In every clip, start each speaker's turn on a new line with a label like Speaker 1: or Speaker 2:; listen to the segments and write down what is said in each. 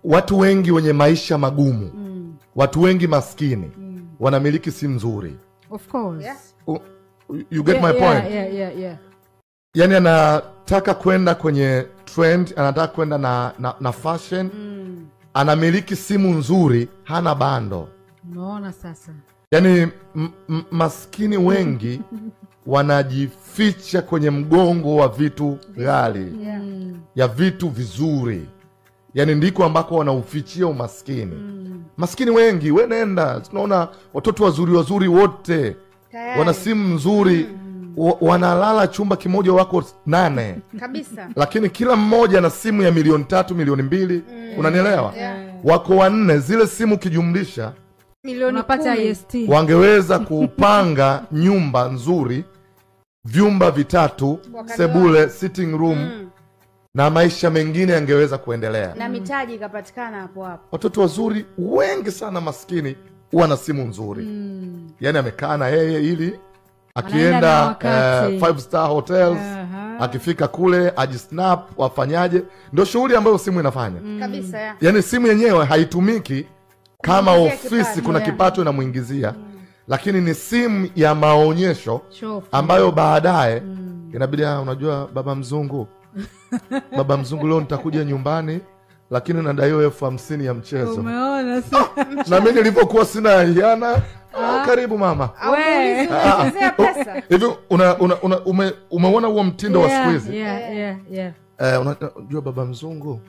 Speaker 1: watu wengi wenye maisha magumu, watu wengi maskini wanamiliki simu nzuri.
Speaker 2: Of course.
Speaker 3: Yeah.
Speaker 1: You get my point?
Speaker 2: Yeah.
Speaker 1: Yani anataka kwenda kwenye trend, anataka kwenda na fashion. Anamiliki simu nzuri, hana bando.
Speaker 2: Unaona sasa.
Speaker 1: Yani maskini wengi wanajificha kwenye mgongo wa vitu ghali, ya vitu vizuri. Yani ndiko ambako wanaufichia umaskini. Maskini wengi, we nenda, tunaona watoto wazuri wote wana simu nzuri, wanalala chumba kimoja wako 8
Speaker 3: kabisa,
Speaker 1: lakini kila mmoja na simu ya milioni 3 milioni 2. Unanielewa? Wako 4, zile simu kijumlisha
Speaker 3: milioni
Speaker 2: unapata IST.
Speaker 1: Wangeweza kupanga nyumba nzuri, vyumba 3, sebule, sitting room, na maisha mengine yangeweza kuendelea.
Speaker 3: Na mitaji ikapatikana hapo hapo.
Speaker 1: Watoto wazuri wengi sana maskini wana simu nzuri. Yani amekaa na yeye ili akienda 5-star hotels, akifika kule ajisnap, wafanyaje, ndio shughuli ambayo simu inafanya.
Speaker 3: Kabisa ya.
Speaker 1: Yani simu yenyewe haitumiki kama ofisi kuna kipato inamuingizia, lakini ni simu ya maonyesho ambayo baadaye inabidi unajua baba mzungu baba mzungu leo nitakuja nyumbani lakini nadaiwa 50,000 ya mchezo.
Speaker 2: Umeona sasa?
Speaker 1: Na mimi nilipokuwa sina hiana, karibu mama.
Speaker 3: Wewe pesa.
Speaker 1: Hivi umeona huo mtindo wa siku hizi?
Speaker 2: Yeah.
Speaker 1: Unajua baba mzungu,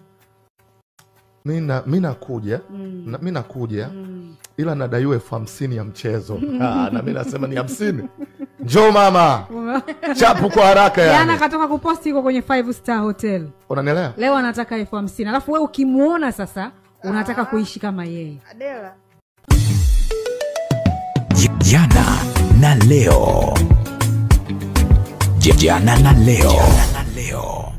Speaker 1: mimi nakuja ila nadaiwa 50,000 ya mchezo. Na mimi nasema ni 50. Njoo mama. Chapu kwa haraka yani.
Speaker 2: Jana katoka kuposti yuko kwenye 5-star hotel.
Speaker 1: Unanielewa?
Speaker 2: Leo anataka 50,000. Alafu wewe ukimuona sasa unataka kuishi kama yeye.
Speaker 3: Adela.
Speaker 4: Jana na leo. Jana na leo.